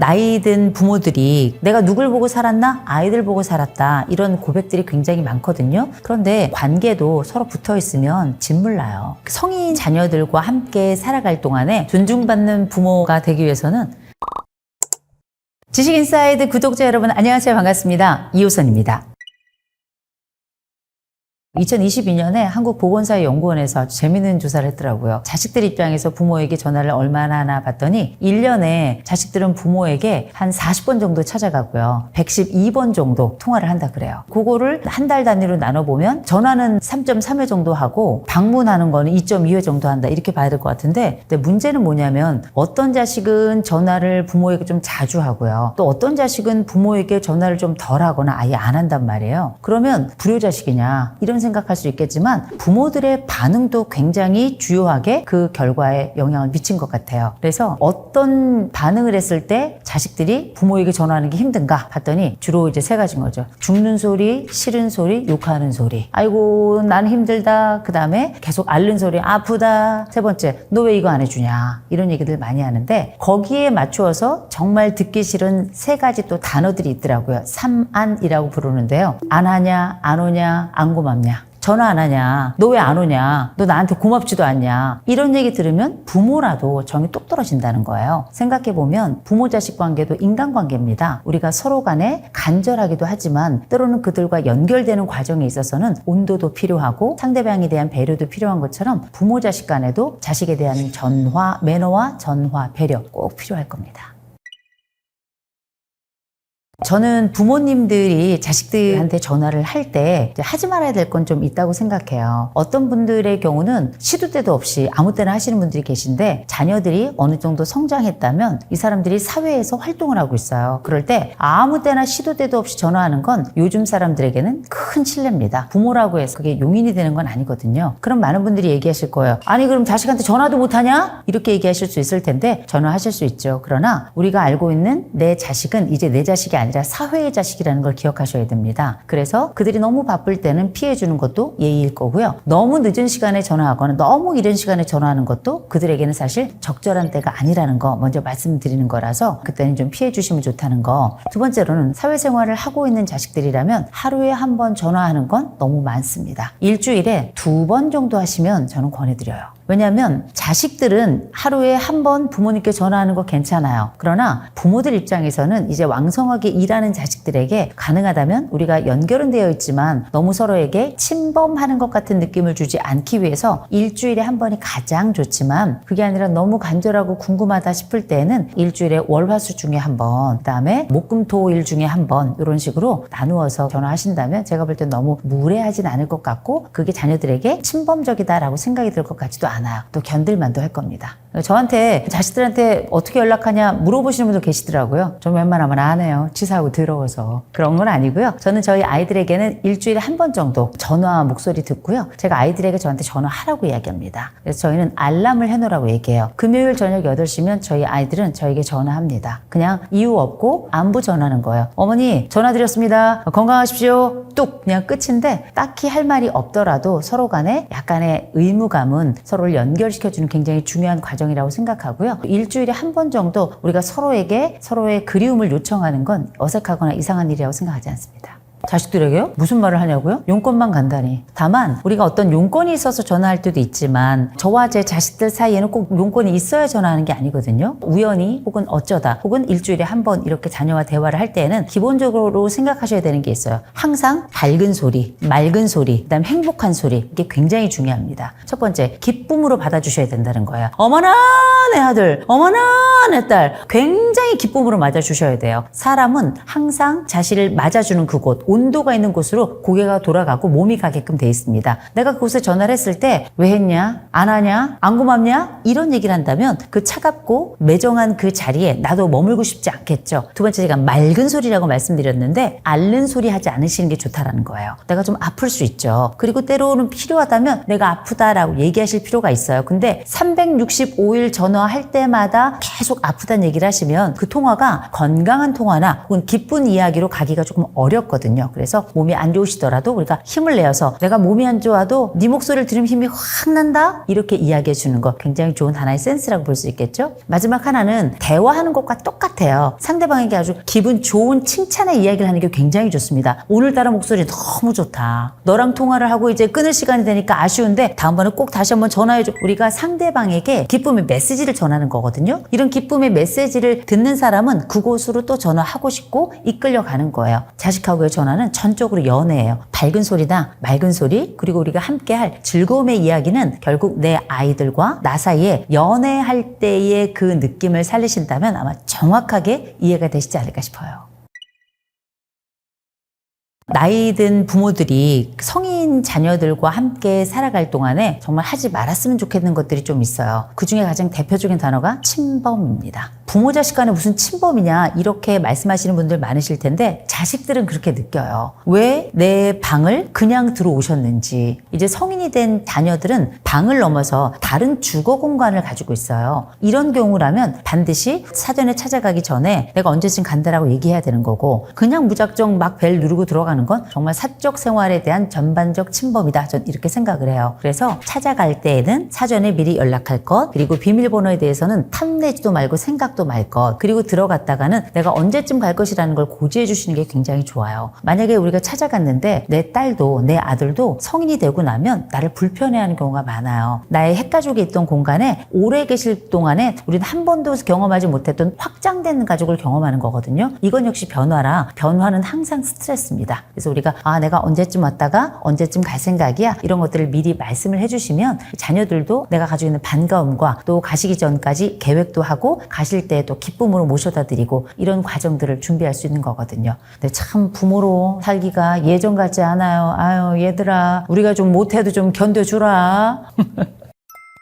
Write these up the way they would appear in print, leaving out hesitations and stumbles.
나이 든 부모들이 내가 누굴 보고 살았나? 아이들 보고 살았다. 이런 고백들이 굉장히 많거든요. 그런데 관계도 서로 붙어 있으면 짓물나요. 성인 자녀들과 함께 살아갈 동안에 존중받는 부모가 되기 위해서는 지식인사이드 구독자 여러분 안녕하세요. 반갑습니다. 이호선입니다. 2022년에 한국보건사회연구원에서 아주 재미있는 조사를 했더라고요. 자식들 입장에서 부모에게 전화를 얼마나 하나 봤더니 1년에 자식들은 부모에게 한 40번 정도 찾아가고요. 112번 정도 통화를 한다 그래요. 그거를 한 달 단위로 나눠보면 전화는 3.3회 정도 하고 방문하는 거는 2.2회 정도 한다. 이렇게 봐야 될 것 같은데, 근데 문제는 뭐냐면 어떤 자식은 전화를 부모에게 좀 자주 하고요. 또 어떤 자식은 부모에게 전화를 좀 덜 하거나 아예 안 한단 말이에요. 그러면 불효자식이냐 이런 생각할 수 있겠지만 부모들의 반응도 굉장히 주요하게 그 결과에 영향을 미친 것 같아요. 그래서 어떤 반응을 했을 때 자식들이 부모에게 전화하는 게 힘든가 봤더니 주로 이제 세 가지인 거죠. 죽는 소리, 싫은 소리, 욕하는 소리. 아이고 나는 힘들다. 그 다음에 계속 앓는 소리, 아프다. 세 번째, 너 왜 이거 안 해주냐. 이런 얘기들 많이 하는데 거기에 맞추어서 정말 듣기 싫은 세 가지 또 단어들이 있더라고요. 3안이라고 부르는데요. 안 하냐, 안 오냐, 안 고맙냐. 전화 안 하냐? 너 왜 안 오냐? 너 나한테 고맙지도 않냐? 이런 얘기 들으면 부모라도 정이 똑 떨어진다는 거예요. 생각해보면 부모-자식 관계도 인간관계입니다. 우리가 서로 간에 간절하기도 하지만 때로는 그들과 연결되는 과정에 있어서는 온도도 필요하고 상대방에 대한 배려도 필요한 것처럼 부모-자식 간에도 자식에 대한 전화, 매너와 전화, 배려 꼭 필요할 겁니다. 저는 부모님들이 자식들한테 전화를 할 때 하지 말아야 될 건 좀 있다고 생각해요. 어떤 분들의 경우는 시도 때도 없이 아무 때나 하시는 분들이 계신데 자녀들이 어느 정도 성장했다면 이 사람들이 사회에서 활동을 하고 있어요. 그럴 때 아무 때나 시도 때도 없이 전화하는 건 요즘 사람들에게는 큰 신뢰입니다. 부모라고 해서 그게 용인이 되는 건 아니거든요. 그럼 많은 분들이 얘기하실 거예요. 아니 그럼 자식한테 전화도 못하냐? 이렇게 얘기하실 수 있을 텐데 전화하실 수 있죠. 그러나 우리가 알고 있는 내 자식은 이제 내 자식이 아니라 사회의 자식이라는 걸 기억하셔야 됩니다. 그래서 그들이 너무 바쁠 때는 피해주는 것도 예의일 거고요. 너무 늦은 시간에 전화하거나 너무 이른 시간에 전화하는 것도 그들에게는 사실 적절한 때가 아니라는 거 먼저 말씀드리는 거라서 그때는 좀 피해주시면 좋다는 거. 두 번째로는 사회생활을 하고 있는 자식들이라면 하루에 한 번 전화하는 건 너무 많습니다. 일주일에 2번 정도 하시면 저는 권해드려요. 왜냐하면 자식들은 하루에 한 번 부모님께 전화하는 거 괜찮아요. 그러나 부모들 입장에서는 이제 왕성하게 일하는 자식들에게 가능하다면 우리가 연결은 되어 있지만 너무 서로에게 침범하는 것 같은 느낌을 주지 않기 위해서 일주일에 한 번이 가장 좋지만 그게 아니라 너무 간절하고 궁금하다 싶을 때는 일주일에 월화수 중에 한 번, 그다음에 목금토일 중에 한 번 이런 식으로 나누어서 전화하신다면 제가 볼 때 너무 무례하진 않을 것 같고 그게 자녀들에게 침범적이다라고 생각이 들 것 같지도 않아요. 또 견딜만도 할 겁니다. 저한테 자식들한테 어떻게 연락하냐 물어보시는 분도 계시더라고요. 좀 웬만하면 안 해요. 치사하고 더러워서. 그런 건 아니고요. 저는 저희 아이들에게는 일주일에 한 번 정도 전화 목소리 듣고요. 제가 아이들에게 저한테 전화하라고 이야기합니다. 그래서 저희는 알람을 해놓으라고 얘기해요. 금요일 저녁 8시면 저희 아이들은 저에게 전화합니다. 그냥 이유 없고 안부 전하는 거예요. 어머니 전화드렸습니다. 건강하십시오. 뚝 그냥 끝인데 딱히 할 말이 없더라도 서로 간에 약간의 의무감은 서로를 연결시켜주는 굉장히 중요한 과정이라고 생각하고요. 일주일에 한 번 정도 우리가 서로에게 서로의 그리움을 요청하는 건 어색하거나 이상한 일이라고 생각하지 않습니다. 자식들에게요? 무슨 말을 하냐고요? 용건만 간다니. 다만 우리가 어떤 용건이 있어서 전화할 때도 있지만 저와 제 자식들 사이에는 꼭 용건이 있어야 전화하는 게 아니거든요. 우연히 혹은 어쩌다 혹은 일주일에 한 번 이렇게 자녀와 대화를 할 때는 기본적으로 생각하셔야 되는 게 있어요. 항상 밝은 소리, 맑은 소리, 그다음 행복한 소리 이게 굉장히 중요합니다. 첫 번째, 기쁨으로 받아주셔야 된다는 거예요. 어머나 내 아들, 어머나 내 딸 굉장히 기쁨으로 맞아주셔야 돼요. 사람은 항상 자신을 맞아주는 그곳 온도가 있는 곳으로 고개가 돌아가고 몸이 가게끔 돼 있습니다. 내가 그곳에 전화를 했을 때 왜 했냐? 안 하냐? 안 고맙냐? 이런 얘기를 한다면 그 차갑고 매정한 그 자리에 나도 머물고 싶지 않겠죠. 두 번째 제가 맑은 소리라고 말씀드렸는데 앓는 소리 하지 않으시는 게 좋다라는 거예요. 내가 좀 아플 수 있죠. 그리고 때로는 필요하다면 내가 아프다라고 얘기하실 필요가 있어요. 근데 365일 전화할 때마다 계속 아프다는 얘기를 하시면 그 통화가 건강한 통화나 혹은 기쁜 이야기로 가기가 조금 어렵거든요. 거거든요. 그래서 몸이 안 좋으시더라도 우리가 힘을 내어서 내가 몸이 안 좋아도 네 목소리를 들으면 힘이 확 난다? 이렇게 이야기해 주는 거 굉장히 좋은 하나의 센스라고 볼 수 있겠죠? 마지막 하나는 대화하는 것과 똑같아요. 상대방에게 아주 기분 좋은 칭찬의 이야기를 하는 게 굉장히 좋습니다. 오늘따라 목소리 너무 좋다. 너랑 통화를 하고 이제 끊을 시간이 되니까 아쉬운데 다음번에 꼭 다시 한번 전화해줘. 우리가 상대방에게 기쁨의 메시지를 전하는 거거든요. 이런 기쁨의 메시지를 듣는 사람은 그곳으로 또 전화하고 싶고 이끌려가는 거예요. 자식하고의 전화는 전적으로 연애예요. 밝은 소리나 맑은 소리, 그리고 우리가 함께할 즐거움의 이야기는 결국 내 아이들과 나 사이에 연애할 때의 그 느낌을 살리신다면 아마 정확하게 이해가 되시지 않을까 싶어요. 나이 든 부모들이 성인 자녀들과 함께 살아갈 동안에 정말 하지 말았으면 좋겠는 것들이 좀 있어요. 그 중에 가장 대표적인 단어가 침범입니다. 부모 자식 간에 무슨 침범이냐 이렇게 말씀하시는 분들 많으실 텐데 자식들은 그렇게 느껴요. 왜 내 방을 그냥 들어오셨는지. 이제 성인이 된 자녀들은 방을 넘어서 다른 주거 공간을 가지고 있어요. 이런 경우라면 반드시 사전에 찾아가기 전에 내가 언제쯤 간다라고 얘기해야 되는 거고, 그냥 무작정 막 벨 누르고 들어가는 건 정말 사적 생활에 대한 전반적 침범이다. 전 이렇게 생각을 해요. 그래서 찾아갈 때에는 사전에 미리 연락할 것, 그리고 비밀번호에 대해서는 탐내지도 말고 생각도 말 것, 그리고 들어갔다가는 내가 언제쯤 갈 것이라는 걸 고지해 주시는 게 굉장히 좋아요. 만약에 우리가 찾아갔는데 내 딸도 내 아들도 성인이 되고 나면 나를 불편해하는 경우가 많아요. 나의 핵가족이 있던 공간에 오래 계실 동안에 우리는 한 번도 경험하지 못했던 확장된 가족을 경험하는 거거든요. 이건 역시 변화라 변화는 항상 스트레스입니다. 그래서 우리가 내가 언제쯤 왔다가 언제쯤 갈 생각이야, 이런 것들을 미리 말씀을 해주시면 자녀들도 내가 가지고 있는 반가움과 또 가시기 전까지 계획도 하고 가실 때 또 기쁨으로 모셔다 드리고 이런 과정들을 준비할 수 있는 거거든요. 근데 참 부모로 살기가 예전 같지 않아요. 아유 얘들아, 우리가 좀 못해도 좀 견뎌주라.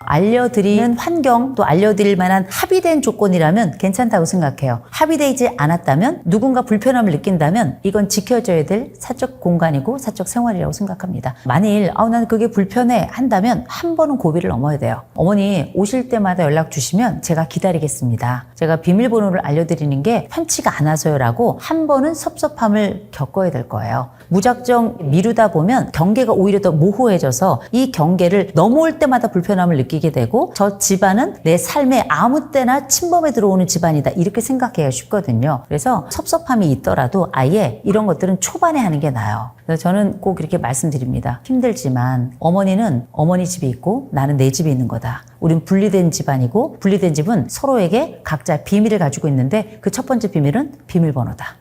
알려드리는 환경, 또 알려드릴 만한 합의된 조건이라면 괜찮다고 생각해요. 합의되지 않았다면, 누군가 불편함을 느낀다면 이건 지켜져야 될 사적 공간이고 사적 생활이라고 생각합니다. 만일 나는 그게 불편해 한다면 한 번은 고비를 넘어야 돼요. 어머니 오실 때마다 연락 주시면 제가 기다리겠습니다. 제가 비밀번호를 알려드리는 게 편치가 않아서요 라고 한 번은 섭섭함을 겪어야 될 거예요. 무작정 미루다 보면 경계가 오히려 더 모호해져서 이 경계를 넘어올 때마다 불편함을 느끼게 되고, 저 집안은 내 삶에 아무 때나 침범에 들어오는 집안이다 이렇게 생각해야 쉽거든요. 그래서 섭섭함이 있더라도 아예 이런 것들은 초반에 하는 게 나아요. 그래서 저는 꼭 이렇게 말씀드립니다. 힘들지만 어머니는 어머니 집이 있고 나는 내 집이 있는 거다. 우린 분리된 집안이고 분리된 집은 서로에게 각자 비밀을 가지고 있는데 그 첫 번째 비밀은 비밀번호다.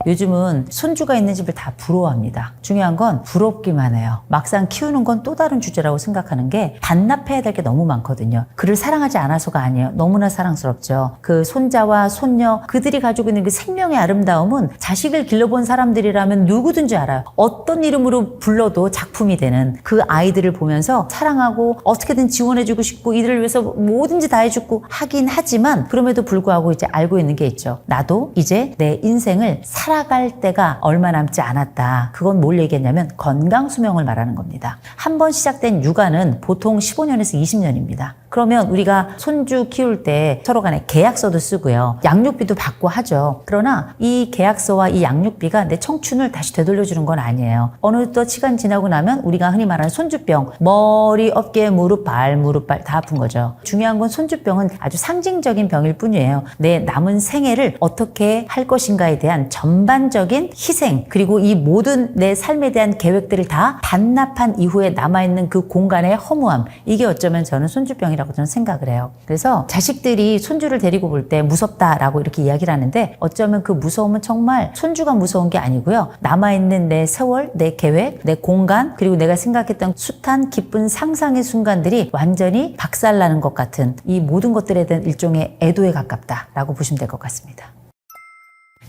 요즘은 손주가 있는 집을 다 부러워합니다. 중요한 건 부럽기만 해요. 막상 키우는 건 또 다른 주제라고 생각하는 게 반납해야 될 게 너무 많거든요. 그를 사랑하지 않아서가 아니에요. 너무나 사랑스럽죠. 그 손자와 손녀, 그들이 가지고 있는 그 생명의 아름다움은 자식을 길러본 사람들이라면 누구든지 알아요. 어떤 이름으로 불러도 작품이 되는 그 아이들을 보면서 사랑하고 어떻게든 지원해주고 싶고 이들을 위해서 뭐든지 다 해주고 하긴 하지만, 그럼에도 불구하고 이제 알고 있는 게 있죠. 나도 이제 내 인생을 살아갈 때가 얼마 남지 않았다. 그건 뭘 얘기했냐면 건강수명을 말하는 겁니다. 한 번 시작된 육아는 보통 15년에서 20년입니다. 그러면 우리가 손주 키울 때 서로 간에 계약서도 쓰고요. 양육비도 받고 하죠. 그러나 이 계약서와 이 양육비가 내 청춘을 다시 되돌려주는 건 아니에요. 어느덧 시간 지나고 나면 우리가 흔히 말하는 손주병, 머리, 어깨, 무릎, 발 다 아픈 거죠. 중요한 건 손주병은 아주 상징적인 병일 뿐이에요. 내 남은 생애를 어떻게 할 것인가에 대한 전반적인 희생, 그리고 이 모든 내 삶에 대한 계획들을 다 반납한 이후에 남아있는 그 공간의 허무함, 이게 어쩌면 저는 손주병이라고 저는 생각을 해요. 그래서 자식들이 손주를 데리고 볼 때 무섭다라고 이렇게 이야기를 하는데, 어쩌면 그 무서움은 정말 손주가 무서운 게 아니고요. 남아있는 내 세월, 내 계획, 내 공간, 그리고 내가 생각했던 숱한 기쁜 상상의 순간들이 완전히 박살나는 것 같은 이 모든 것들에 대한 일종의 애도에 가깝다라고 보시면 될 것 같습니다.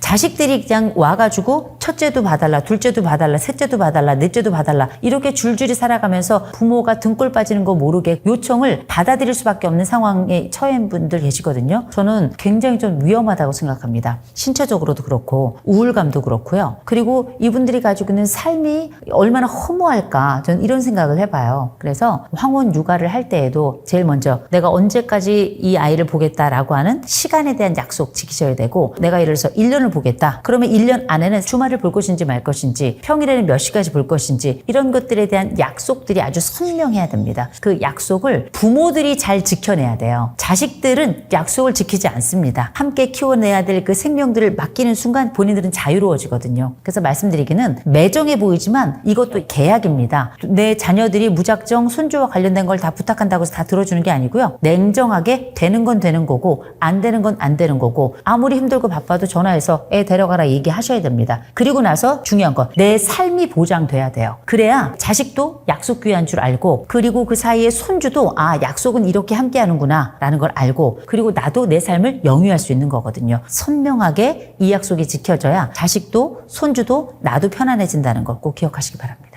자식들이 그냥 와가지고 첫째도 봐달라, 둘째도 봐달라, 셋째도 봐달라, 넷째도 봐달라 이렇게 줄줄이 살아가면서 부모가 등골 빠지는 거 모르게 요청을 받아들일 수밖에 없는 상황에 처한 분들 계시거든요. 저는 굉장히 좀 위험하다고 생각합니다. 신체적으로도 그렇고 우울감도 그렇고요. 그리고 이분들이 가지고 있는 삶이 얼마나 허무할까, 저는 이런 생각을 해봐요. 그래서 황혼 육아를 할 때에도 제일 먼저 내가 언제까지 이 아이를 보겠다라고 하는 시간에 대한 약속 지키셔야 되고, 내가 예를 들어서 1년을 보겠다. 그러면 1년 안에는 주말을 볼 것인지 말 것인지, 평일에는 몇 시까지 볼 것인지, 이런 것들에 대한 약속들이 아주 선명해야 됩니다. 그 약속을 부모들이 잘 지켜내야 돼요. 자식들은 약속을 지키지 않습니다. 함께 키워내야 될 그 생명들을 맡기는 순간 본인들은 자유로워지거든요. 그래서 말씀드리기는 매정해 보이지만 이것도 계약입니다. 내 자녀들이 무작정 손주와 관련된 걸 다 부탁한다고 해서 다 들어주는 게 아니고요. 냉정하게 되는 건 되는 거고 안 되는 건 안 되는 거고, 아무리 힘들고 바빠도 전화해서 애 데려가라 얘기하셔야 됩니다. 그리고 나서 중요한 건 내 삶이 보장돼야 돼요. 그래야 자식도 약속 귀한 줄 알고, 그리고 그 사이에 손주도 아, 약속은 이렇게 함께 하는구나 라는 걸 알고, 그리고 나도 내 삶을 영위할 수 있는 거거든요. 선명하게 이 약속이 지켜져야 자식도 손주도 나도 편안해진다는 거 꼭 기억하시기 바랍니다.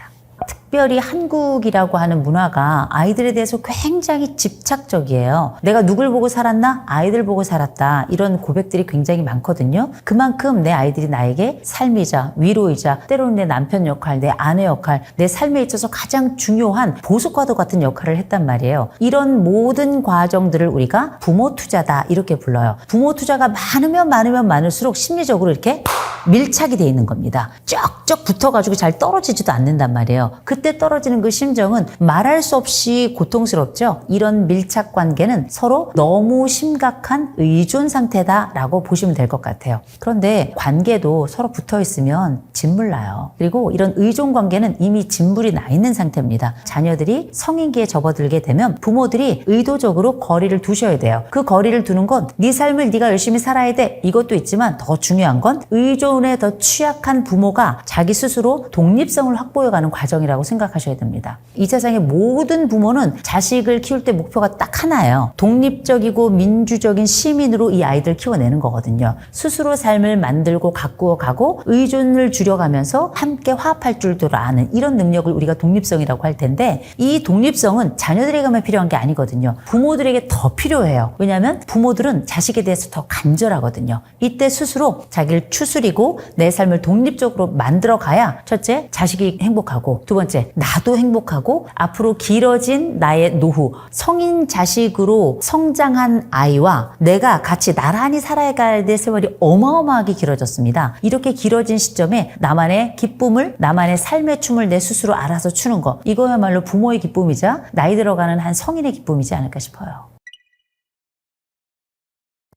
특별히 한국이라고 하는 문화가 아이들에 대해서 굉장히 집착적이에요. 내가 누굴 보고 살았나? 아이들 보고 살았다. 이런 고백들이 굉장히 많거든요. 그만큼 내 아이들이 나에게 삶이자 위로이자 때로는 내 남편 역할, 내 아내 역할, 내 삶에 있어서 가장 중요한 보석과도 같은 역할을 했단 말이에요. 이런 모든 과정들을 우리가 부모 투자다 이렇게 불러요. 부모 투자가 많으면 많을수록 심리적으로 이렇게 밀착이 돼 있는 겁니다. 쩍쩍 붙어가지고 잘 떨어지지도 않는단 말이에요. 그때 떨어지는 그 심정은 말할 수 없이 고통스럽죠. 이런 밀착 관계는 서로 너무 심각한 의존 상태다라고 보시면 될 것 같아요. 그런데 관계도 서로 붙어 있으면 진물나요. 그리고 이런 의존 관계는 이미 진물이 나 있는 상태입니다. 자녀들이 성인기에 접어들게 되면 부모들이 의도적으로 거리를 두셔야 돼요. 그 거리를 두는 건 네 삶을 네가 열심히 살아야 돼, 이것도 있지만 더 중요한 건 의존에 더 취약한 부모가 자기 스스로 독립성을 확보해가는 과정이라고 생각하셔야 됩니다. 이 세상의 모든 부모는 자식을 키울 때 목표가 딱 하나예요. 독립적이고 민주적인 시민으로 이 아이들 키워내는 거거든요. 스스로 삶을 만들고 가꾸어 가고 의존을 줄여가면서 함께 화합할 줄도 아는 이런 능력을 우리가 독립성이라고 할 텐데, 이 독립성은 자녀들에게만 필요한 게 아니거든요. 부모들에게 더 필요해요. 왜냐하면 부모들은 자식에 대해서 더 간절하거든요. 이때 스스로 자기를 추스리고 내 삶을 독립적으로 만들어 가야 첫째, 자식이 행복하고, 두 번째, 나도 행복하고, 앞으로 길어진 나의 노후, 성인 자식으로 성장한 아이와 내가 같이 나란히 살아가야 될 세월이 어마어마하게 길어졌습니다. 이렇게 길어진 시점에 나만의 기쁨을, 나만의 삶의 춤을 내 스스로 알아서 추는 거, 이거야말로 부모의 기쁨이자 나이 들어가는 한 성인의 기쁨이지 않을까 싶어요.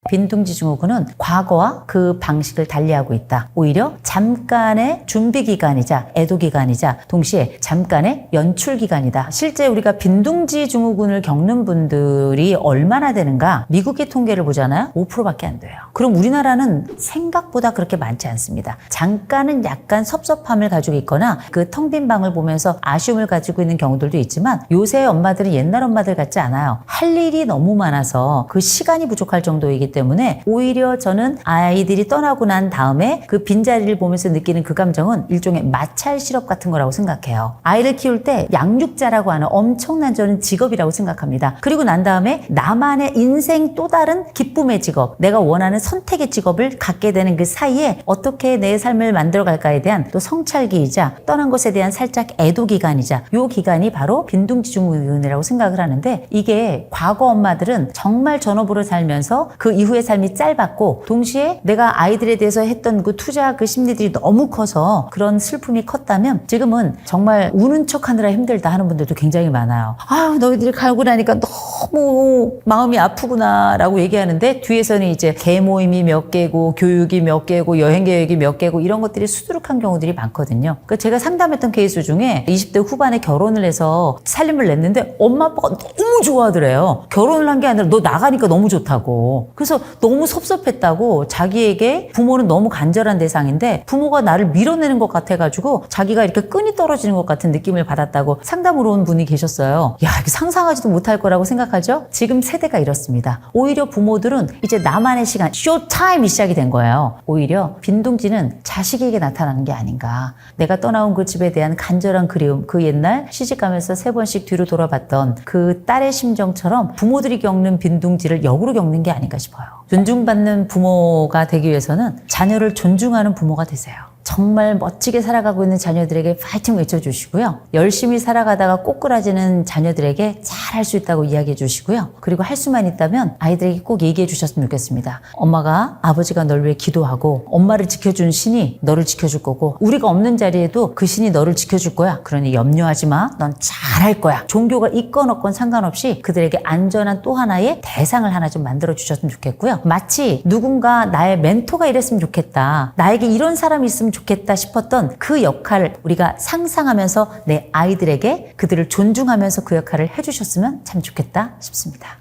빈둥지 증후군은 과거와 그 방식을 달리하고 있다. 오히려 잠깐의 준비 기간이자 애도 기간이자 동시에 잠깐의 연출 기간이다. 실제 우리가 빈둥지 증후군을 겪는 분들이 얼마나 되는가? 미국의 통계를 보잖아요. 5%밖에 안 돼요. 그럼 우리나라는 생각보다 그렇게 많지 않습니다. 잠깐은 약간 섭섭함을 가지고 있거나 그 텅 빈 방을 보면서 아쉬움을 가지고 있는 경우들도 있지만, 요새 엄마들은 옛날 엄마들 같지 않아요. 할 일이 너무 많아서 그 시간이 부족할 정도이기 때문에 오히려 저는 아이들이 떠나고 난 다음에 그 빈자리를 보면서 느끼는 그 감정은 일종의 마찰 시럽 같은 거라고 생각해요. 아이를 키울 때 양육자라고 하는 엄청난 저는 직업이라고 생각합니다. 그리고 난 다음에 나만의 인생 또 다른 기쁨의 직업, 내가 원하는 선택의 직업을 갖게 되는 그 사이에 어떻게 내 삶을 만들어갈까에 대한 또 성찰기이자 떠난 것에 대한 살짝 애도 기간이자, 요 기간이 바로 빈둥지 증후군이라고 생각을 하는데, 이게 과거 엄마들은 정말 전업으로 살면서 그 이후의 삶이 짧았고, 동시에 내가 아이들에 대해서 했던 그 투자 그 심리들이 너무 커서 그런 슬픔이 컸다면, 지금은 정말 우는 척 하느라 힘들다 하는 분들도 굉장히 많아요. 아유, 너희들이 가고 나니까 너무 마음이 아프구나 라고 얘기하는데, 뒤에서는 이제 개모임이 몇 개고 교육이 몇 개고 여행 계획이 몇 개고 이런 것들이 수두룩한 경우들이 많거든요. 그러니까 제가 상담했던 케이스 중에 20대 후반에 결혼을 해서 살림을 냈는데 엄마 아빠가 너무 좋아하더래요. 결혼을 한 게 아니라 너 나가니까 너무 좋다고. 그래서 너무 섭섭했다고, 자기에게 부모는 너무 간절한 대상인데 부모가 나를 밀어내는 것 같아가지고 자기가 이렇게 끈이 떨어지는 것 같은 느낌을 받았다고 상담으로 온 분이 계셨어요. 야, 이게 상상하지도 못할 거라고 생각하죠? 지금 세대가 이렇습니다. 오히려 부모들은 이제 나만의 시간, 쇼타임이 시작이 된 거예요. 오히려 빈둥지는 자식에게 나타나는 게 아닌가. 내가 떠나온 그 집에 대한 간절한 그리움, 그 옛날 시집가면서 3번씩 뒤로 돌아봤던 그 딸의 심정처럼 부모들이 겪는 빈둥지를 역으로 겪는 게 아닌가 싶어요. 존중받는 부모가 되기 위해서는 자녀를 존중하는 부모가 되세요. 정말 멋지게 살아가고 있는 자녀들에게 파이팅 외쳐주시고요. 열심히 살아가다가 꼬꾸라지는 자녀들에게 잘 할 수 있다고 이야기해 주시고요. 그리고 할 수만 있다면 아이들에게 꼭 얘기해 주셨으면 좋겠습니다. 엄마가, 아버지가 널 위해 기도하고 엄마를 지켜준 신이 너를 지켜줄 거고 우리가 없는 자리에도 그 신이 너를 지켜줄 거야. 그러니 염려하지 마. 넌 잘할 거야. 종교가 있건 없건 상관없이 그들에게 안전한 또 하나의 대상을 하나 좀 만들어 주셨으면 좋겠고요. 마치 누군가 나의 멘토가 이랬으면 좋겠다. 나에게 이런 사람이 있으면 좋겠다 싶었던 그 역할을 우리가 상상하면서 내 아이들에게 그들을 존중하면서 그 역할을 해주셨으면 참 좋겠다 싶습니다.